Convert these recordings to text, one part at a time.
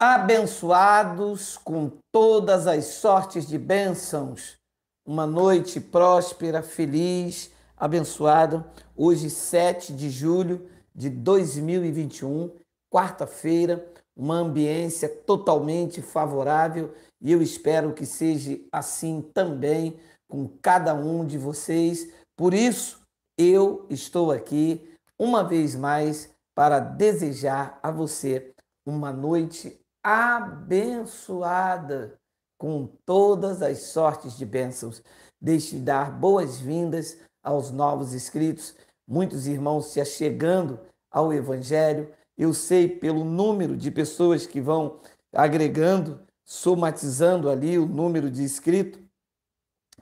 Abençoados com todas as sortes de bênçãos, uma noite próspera, feliz, abençoada. Hoje, 7 de julho de 2021, quarta-feira, uma ambiência totalmente favorável e eu espero que seja assim também com cada um de vocês. Por isso, eu estou aqui uma vez mais para desejar a você uma noite abençoada com todas as sortes de bênçãos. Deixe dar boas-vindas aos novos inscritos, muitos irmãos se achegando ao Evangelho. Eu sei pelo número de pessoas que vão agregando, somatizando ali o número de inscritos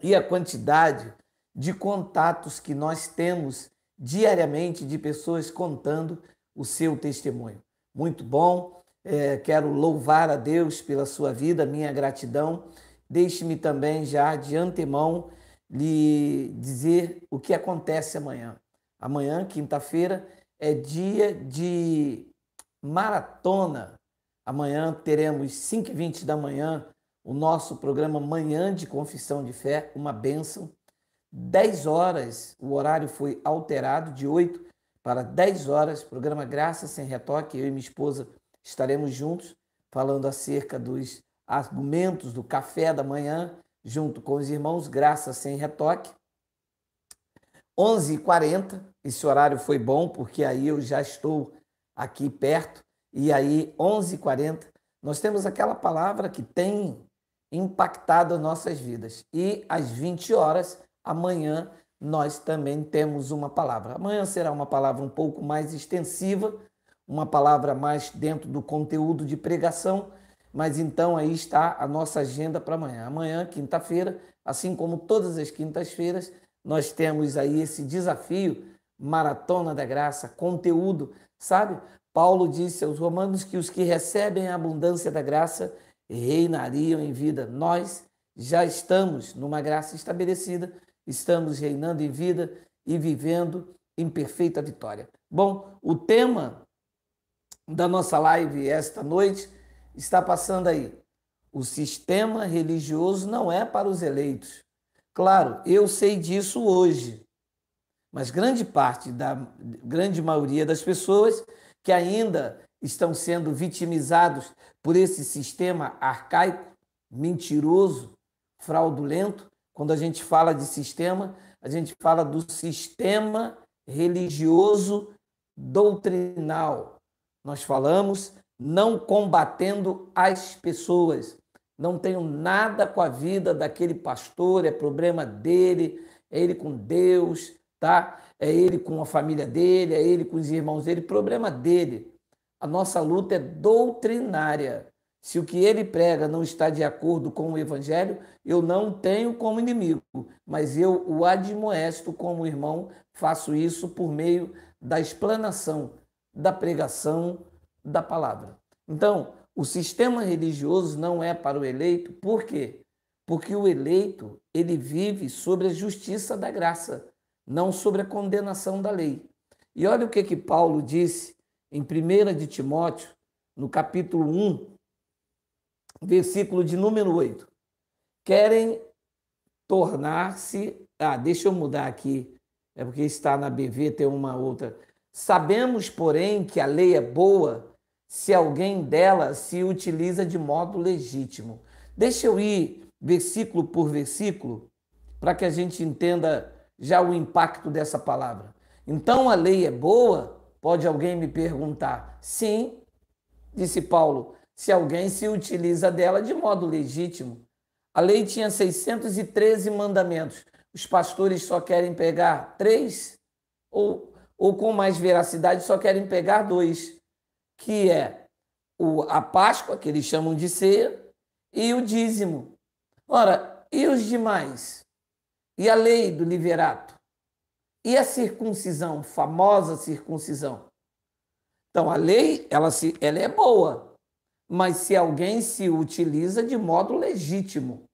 e a quantidade de contatos que nós temos diariamente de pessoas contando o seu testemunho. Muito bom. Quero louvar a Deus pela sua vida, minha gratidão. Deixe-me também já de antemão lhe dizer o que acontece amanhã. Amanhã, quinta-feira, é dia de maratona. Amanhã teremos 5h20 da manhã o nosso programa Manhã de Confissão de Fé, uma bênção. 10 horas, o horário foi alterado de 8 para 10 horas, programa Graça Sem Retoque. Eu e minha esposa estaremos juntos falando acerca dos argumentos do café da manhã, junto com os irmãos, Graça Sem Retoque. 11h40, esse horário foi bom, porque aí eu já estou aqui perto, e aí 11h40, nós temos aquela palavra que tem impactado as nossas vidas. E às 20 horas, amanhã, nós também temos uma palavra. Amanhã será uma palavra um pouco mais extensiva, uma palavra mais dentro do conteúdo de pregação, mas então aí está a nossa agenda para amanhã. Amanhã, quinta-feira, assim como todas as quintas-feiras, nós temos aí esse desafio, Maratona da Graça, conteúdo, sabe? Paulo disse aos romanos que os que recebem a abundância da graça reinariam em vida. Nós já estamos numa graça estabelecida, estamos reinando em vida e vivendo em perfeita vitória. Bom, o tema da nossa live esta noite está passando aí. O sistema religioso não é para os eleitos. Claro, eu sei disso hoje, mas grande maioria das pessoas que ainda estão sendo vitimizados por esse sistema arcaico, mentiroso, fraudulento. Quando a gente fala de sistema, a gente fala do sistema religioso doutrinal. Nós falamos não combatendo as pessoas. Não tenho nada com a vida daquele pastor, é problema dele, é ele com Deus, tá? É ele com a família dele, é ele com os irmãos dele, problema dele. A nossa luta é doutrinária. Se o que ele prega não está de acordo com o Evangelho, eu não tenho como inimigo, mas eu o admoesto como irmão, faço isso por meio da explanação, da pregação da palavra. Então, o sistema religioso não é para o eleito, por quê? Porque o eleito, ele vive sobre a justiça da graça, não sobre a condenação da lei. E olha o que Paulo disse em 1 de Timóteo, no capítulo 1, versículo de número 8. Querem tornar-se... deixa eu mudar aqui, é porque está na BV, tem uma outra. Sabemos, porém, que a lei é boa se alguém dela se utiliza de modo legítimo. Deixa eu ir versículo por versículo, para que a gente entenda já o impacto dessa palavra. Então a lei é boa? Pode alguém me perguntar. Sim, disse Paulo, se alguém se utiliza dela de modo legítimo. A lei tinha 613 mandamentos. Os pastores só querem pegar 3, ou com mais veracidade, só querem pegar 2, que é a Páscoa, que eles chamam de ceia, e o dízimo. Ora, e os demais? E a lei do liverato? E a circuncisão, famosa circuncisão? Então, a lei, ela é boa, mas se alguém se utiliza de modo legítimo.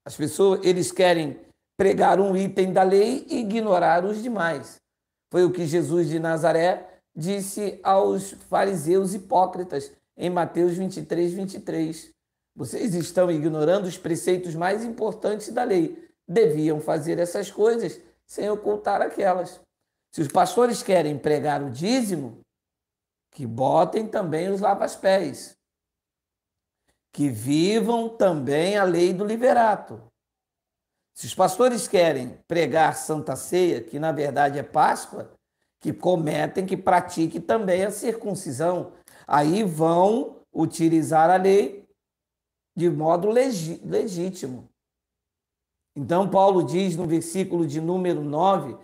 As pessoas, eles querem pregar um item da lei e ignorar os demais. Foi o que Jesus de Nazaré disse aos fariseus hipócritas em Mateus 23, 23. Vocês estão ignorando os preceitos mais importantes da lei. Deviam fazer essas coisas sem ocultar aquelas. Se os pastores querem pregar o dízimo, que botem também os lava-pés. Que vivam também a lei do liverato. Se os pastores querem pregar Santa Ceia, que na verdade é Páscoa, que pratiquem também a circuncisão. Aí vão utilizar a lei de modo legítimo. Então, Paulo diz no versículo de número 9,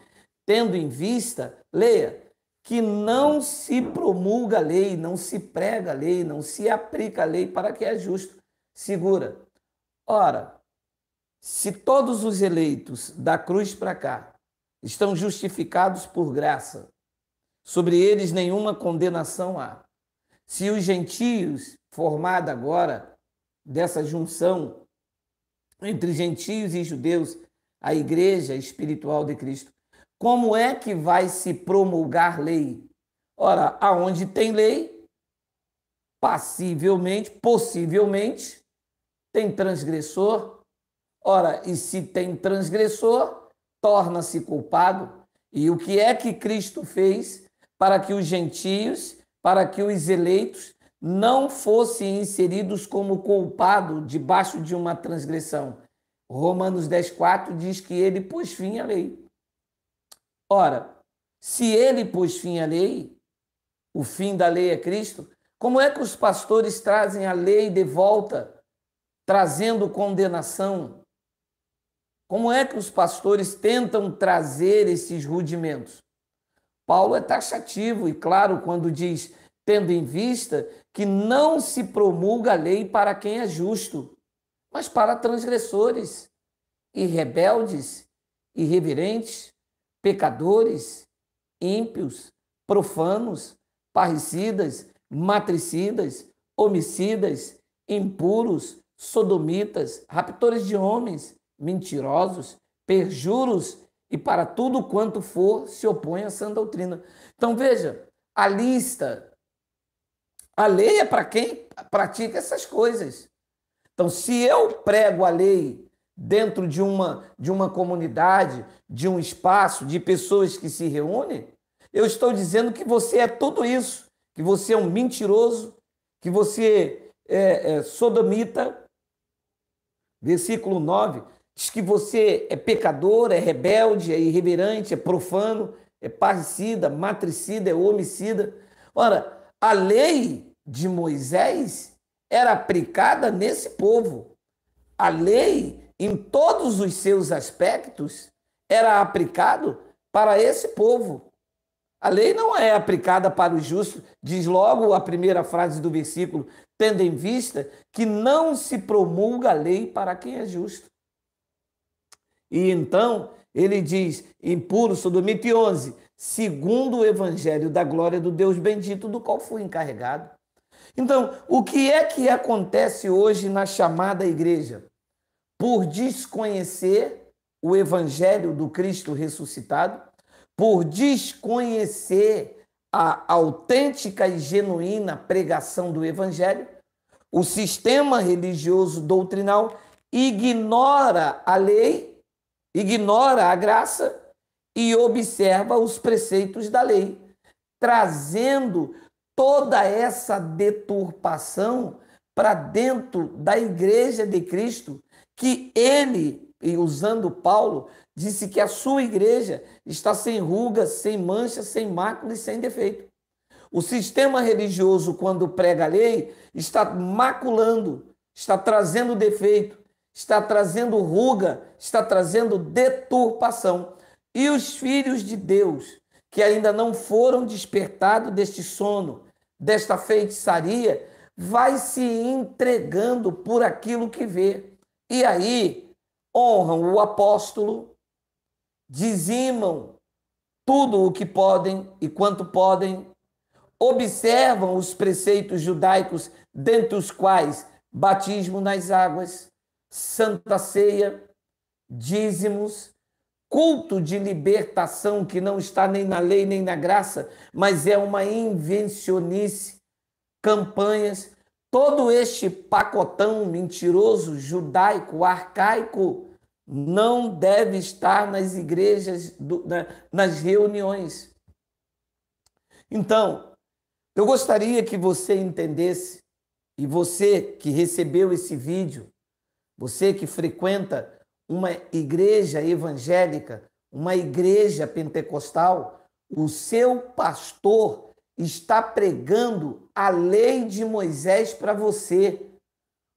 tendo em vista, leia, que não se promulga a lei, não se prega a lei, não se aplica a lei para que é justo. Segura. Ora, se todos os eleitos da cruz para cá estão justificados por graça, sobre eles nenhuma condenação há. Se os gentios, formada agora dessa junção entre gentios e judeus, a igreja espiritual de Cristo, como é que vai se promulgar lei? Ora, aonde tem lei, possivelmente, tem transgressor. Ora, e se tem transgressor, torna-se culpado. E o que é que Cristo fez para que os gentios, para que os eleitos não fossem inseridos como culpado debaixo de uma transgressão? Romanos 10,4 diz que ele pôs fim à lei. Ora, se ele pôs fim à lei, o fim da lei é Cristo, como é que os pastores trazem a lei de volta, trazendo condenação? Como é que os pastores tentam trazer esses rudimentos? Paulo é taxativo e claro quando diz, tendo em vista que não se promulga a lei para quem é justo, mas para transgressores, e rebeldes, irreverentes, pecadores, ímpios, profanos, parricidas, matricidas, homicidas, impuros, sodomitas, raptores de homens, mentirosos, perjuros e para tudo quanto for se opõe à sã doutrina. Então veja, a lista, a lei é para quem pratica essas coisas. Então se eu prego a lei dentro de uma comunidade, de um espaço, de pessoas que se reúnem, eu estou dizendo que você é tudo isso, que você é um mentiroso, que você é sodomita. Versículo 9, diz que você é pecador, é rebelde, é irreverente, é profano, é parricida, matricida, é homicida. Ora, a lei de Moisés era aplicada nesse povo. A lei, em todos os seus aspectos, era aplicado para esse povo. A lei não é aplicada para os justos, diz logo a primeira frase do versículo, tendo em vista que não se promulga a lei para quem é justo. E então, ele diz, impuro, sodomita, e 11, segundo o evangelho da glória do Deus bendito, do qual fui encarregado. Então, o que é que acontece hoje na chamada igreja? Por desconhecer o evangelho do Cristo ressuscitado, por desconhecer a autêntica e genuína pregação do evangelho, o sistema religioso doutrinal ignora a lei, ignora a graça e observa os preceitos da lei, trazendo toda essa deturpação para dentro da igreja de Cristo, que ele, e usando Paulo, disse que a sua igreja está sem ruga, sem mancha, sem mácula e sem defeito. O sistema religioso, quando prega a lei, está maculando, está trazendo defeito, está trazendo ruga, está trazendo deturpação. E os filhos de Deus, que ainda não foram despertados deste sono, desta feitiçaria, vai se entregando por aquilo que vê. E aí honram o apóstolo, dizimam tudo o que podem e quanto podem, observam os preceitos judaicos, dentre os quais batismo nas águas, Santa Ceia, dízimos, culto de libertação que não está nem na lei nem na graça, mas é uma invencionice campanhas, todo este pacotão mentiroso, judaico, arcaico, não deve estar nas igrejas, nas reuniões. Então, eu gostaria que você entendesse, e você que recebeu esse vídeo, você que frequenta uma igreja evangélica, uma igreja pentecostal, o seu pastor está pregando a lei de Moisés para você.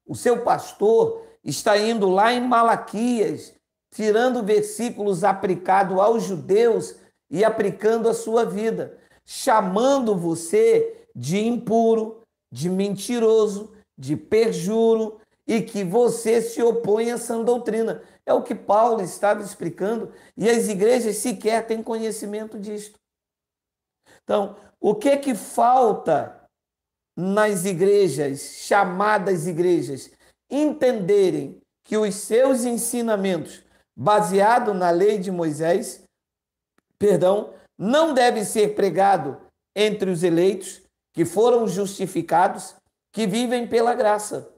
O seu pastor está indo lá em Malaquias, tirando versículos aplicados aos judeus e aplicando à sua vida, chamando você de impuro, de mentiroso, de perjuro, e que você se opõe a essa doutrina. É o que Paulo estava explicando, e as igrejas sequer têm conhecimento disto. Então, o que falta nas igrejas, chamadas igrejas, entenderem que os seus ensinamentos, baseados na lei de Moisés, não devem ser pregados entre os eleitos, que foram justificados, que vivem pela graça.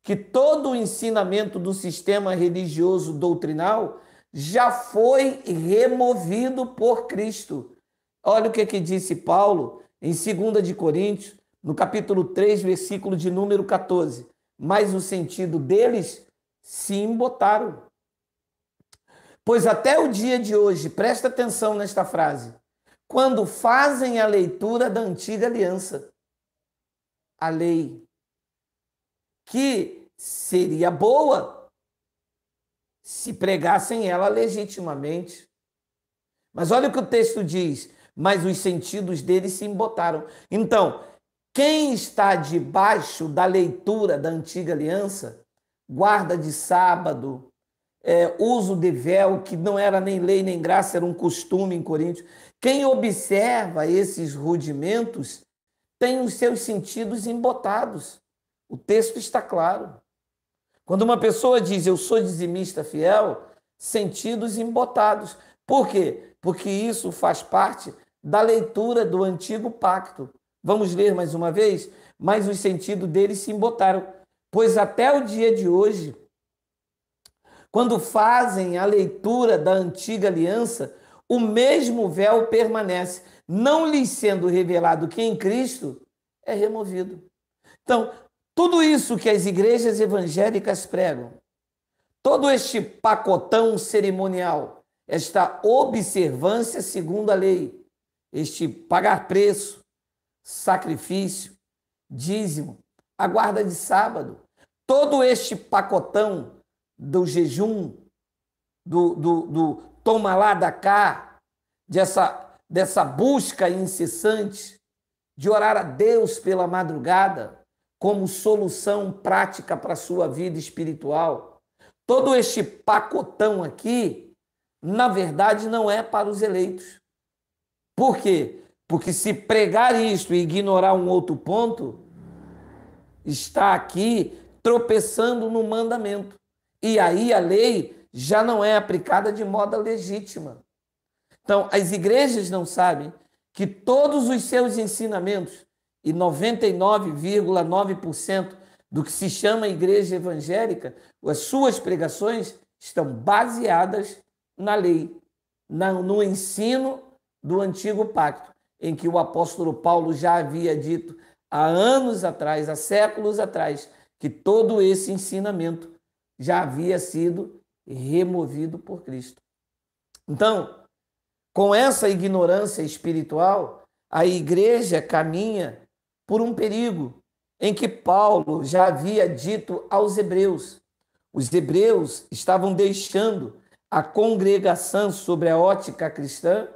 Que todo o ensinamento do sistema religioso doutrinal já foi removido por Cristo. Olha o que disse Paulo em 2 de Coríntios, no capítulo 3, versículo de número 14. Mas o sentido deles se embotaram. Pois até o dia de hoje, presta atenção nesta frase, quando fazem a leitura da antiga aliança, a lei, que seria boa se pregassem ela legitimamente. Mas olha o que o texto diz, mas os sentidos deles se embotaram. Então, quem está debaixo da leitura da antiga aliança, guarda de sábado, uso de véu, que não era nem lei nem graça, era um costume em Coríntios, quem observa esses rudimentos tem os seus sentidos embotados. O texto está claro. Quando uma pessoa diz, eu sou dizimista fiel, sentidos embotados. Por quê? Porque isso faz parte da leitura do antigo pacto. Vamos ler mais uma vez? Mas os sentidos deles se embotaram. Pois até o dia de hoje, quando fazem a leitura da antiga aliança, o mesmo véu permanece, não lhes sendo revelado que em Cristo é removido. Então, tudo isso que as igrejas evangélicas pregam, todo este pacotão cerimonial, esta observância segundo a lei, este pagar preço, sacrifício, dízimo, a guarda de sábado, todo este pacotão do jejum, do toma lá da cá, dessa busca incessante de orar a Deus pela madrugada como solução prática para a sua vida espiritual. Todo este pacotão aqui, na verdade, não é para os eleitos. Por quê? Porque se pregar isto e ignorar um outro ponto, está aqui tropeçando no mandamento. E aí a lei já não é aplicada de modo legítima. Então, as igrejas não sabem que todos os seus ensinamentos, e 99,9% do que se chama igreja evangélica, as suas pregações estão baseadas na lei, no ensino do antigo pacto, em que o apóstolo Paulo já havia dito há anos atrás, há séculos atrás, que todo esse ensinamento já havia sido removido por Cristo. Então, com essa ignorância espiritual, a igreja caminha por um perigo em que Paulo já havia dito aos hebreus. Os hebreus estavam deixando a congregação sobre a ótica cristã,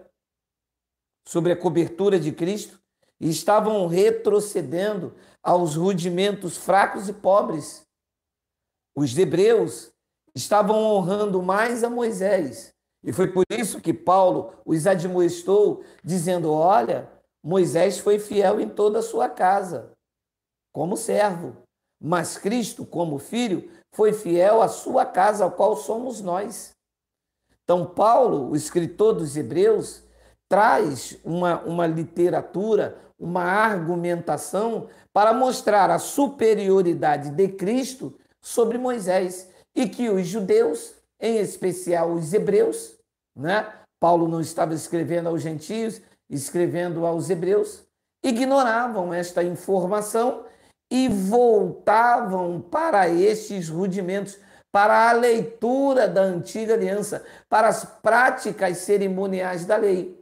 sobre a cobertura de Cristo, e estavam retrocedendo aos rudimentos fracos e pobres. Os hebreus estavam honrando mais a Moisés. E foi por isso que Paulo os admoestou, dizendo, olha, Moisés foi fiel em toda a sua casa, como servo, mas Cristo, como filho, foi fiel à sua casa, ao qual somos nós. Então, Paulo, o escritor dos Hebreus, traz uma literatura, uma argumentação para mostrar a superioridade de Cristo sobre Moisés e que os judeus, em especial os hebreus, né? Paulo não estava escrevendo aos gentios, escrevendo aos hebreus, ignoravam esta informação e voltavam para estes rudimentos, para a leitura da antiga aliança, para as práticas cerimoniais da lei.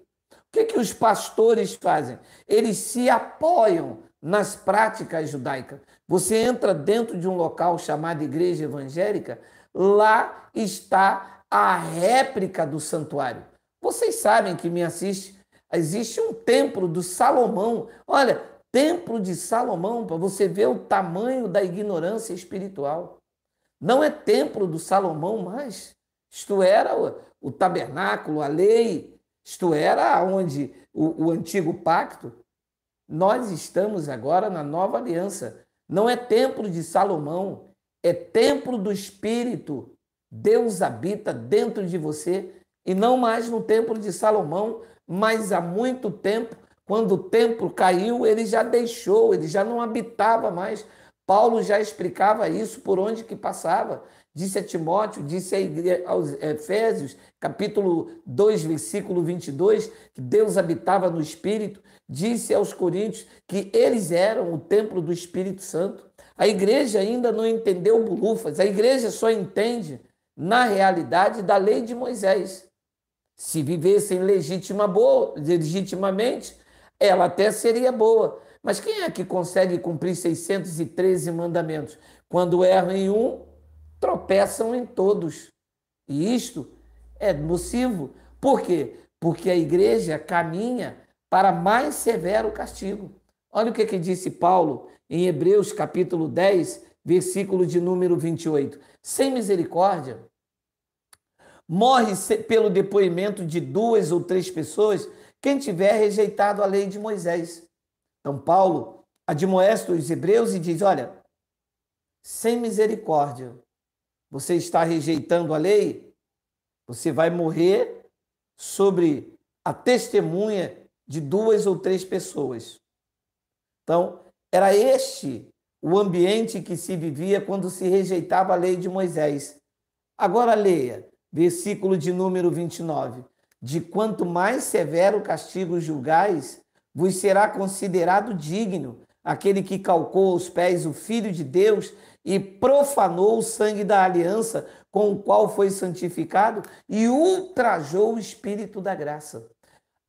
O que os pastores fazem? Eles se apoiam nas práticas judaicas. Você entra dentro de um local chamado igreja evangélica, lá está a réplica do santuário. Vocês sabem que me assiste, existe um templo do Salomão. Olha, templo de Salomão, para você ver o tamanho da ignorância espiritual. Não é templo do Salomão mais. Isto era o tabernáculo, a lei. Isto era onde o antigo pacto. Nós estamos agora na nova aliança. Não é templo de Salomão, é templo do Espírito. Deus habita dentro de você e não mais no templo de Salomão, mas há muito tempo, quando o templo caiu, ele já deixou, ele já não habitava mais. Paulo já explicava isso por onde que passava. Disse a Timóteo, disse aos Efésios, capítulo 2, versículo 22, que Deus habitava no Espírito. Disse aos Coríntios que eles eram o templo do Espírito Santo. A igreja ainda não entendeu bulufas, a igreja só entende na realidade da lei de Moisés. Se vivessem legitimamente, ela até seria boa. Mas quem é que consegue cumprir 613 mandamentos? Quando erram em um, tropeçam em todos. E isto é nocivo. Por quê? Porque a igreja caminha para mais severo castigo. Olha o que disse Paulo em Hebreus capítulo 10, versículo de número 28. Sem misericórdia, morre pelo depoimento de 2 ou 3 pessoas quem tiver rejeitado a lei de Moisés. Então Paulo admoesta os hebreus e diz, olha, sem misericórdia, você está rejeitando a lei, você vai morrer sobre a testemunha de 2 ou 3 pessoas. Então, era este o ambiente que se vivia quando se rejeitava a lei de Moisés. Agora leia, versículo de número 29. De quanto mais severo castigo julgais, vos será considerado digno aquele que calcou aos pés o Filho de Deus e profanou o sangue da aliança com o qual foi santificado e ultrajou o Espírito da graça.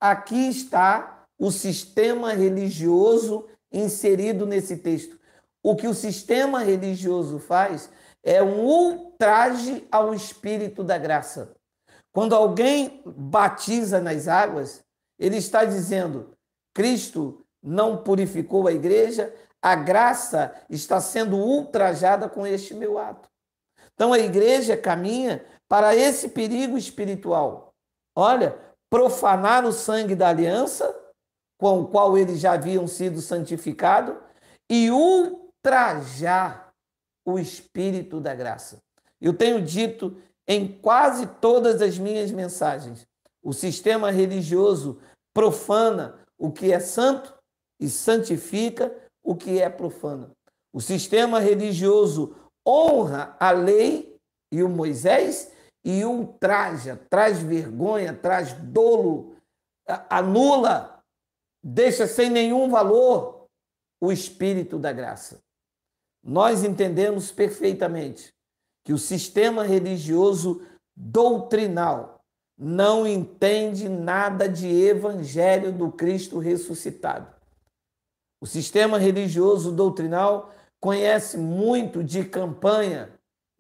Aqui está o sistema religioso inserido nesse texto. O que o sistema religioso faz é um ultraje ao Espírito da graça. Quando alguém batiza nas águas, ele está dizendo, Cristo não purificou a igreja, a graça está sendo ultrajada com este meu ato. Então a igreja caminha para esse perigo espiritual. Olha, profanar o sangue da aliança, com o qual eles já haviam sido santificados, e ultrajar o Espírito da graça. Eu tenho dito em quase todas as minhas mensagens, o sistema religioso profana o que é santo e santifica o que é profano. O sistema religioso honra a lei e o Moisés e ultraja, traz vergonha, traz dolo, anula, deixa sem nenhum valor o Espírito da graça. Nós entendemos perfeitamente que o sistema religioso doutrinal não entende nada de evangelho do Cristo ressuscitado. O sistema religioso doutrinal conhece muito de campanha,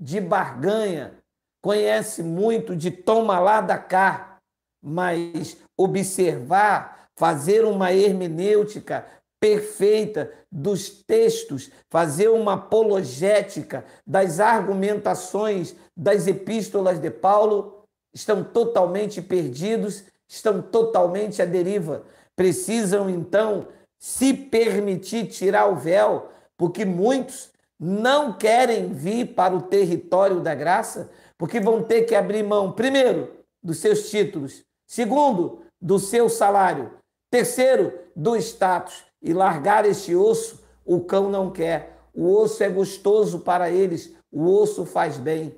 de barganha, conhece muito de toma lá da cá, mas observar, fazer uma hermenêutica perfeita dos textos, fazer uma apologética das argumentações das epístolas de Paulo, estão totalmente perdidos, estão totalmente à deriva. Precisam, então, se permitir tirar o véu, porque muitos não querem vir para o território da graça, porque vão ter que abrir mão, primeiro, dos seus títulos, segundo, do seu salário. Terceiro, do status. E largar este osso, o cão não quer. O osso é gostoso para eles, o osso faz bem.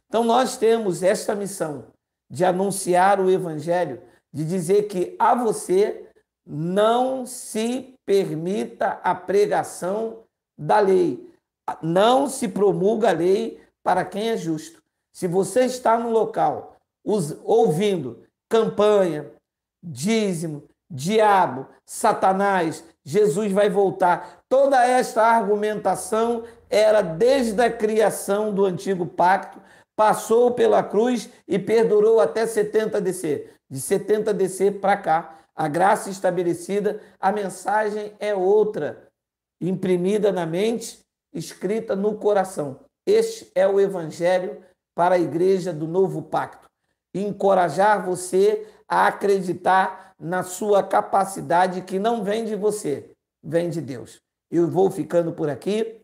Então nós temos esta missão de anunciar o evangelho, de dizer que a você não se permita a pregação da lei. Não se promulga a lei para quem é justo. Se você está no local ouvindo campanha, dízimo, diabo, Satanás, Jesus vai voltar. Toda esta argumentação era desde a criação do antigo pacto, passou pela cruz e perdurou até 70 DC. De 70 DC para cá, a graça estabelecida, a mensagem é outra, imprimida na mente, escrita no coração. Este é o evangelho para a igreja do novo pacto. Encorajar você a acreditar na sua capacidade, que não vem de você, vem de Deus. Eu vou ficando por aqui.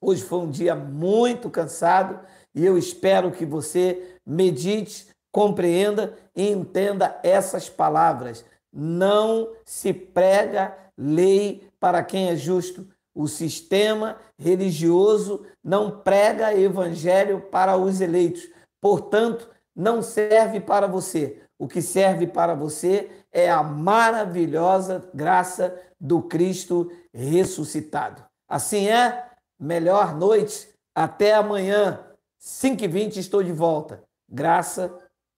Hoje foi um dia muito cansado e eu espero que você medite, compreenda e entenda essas palavras. Não se prega lei para quem é justo. O sistema religioso não prega evangelho para os eleitos. Portanto, não serve para você. O que serve para você é a maravilhosa graça do Cristo ressuscitado. Assim é, melhor noite, até amanhã, 5h20 estou de volta. Graça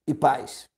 e paz.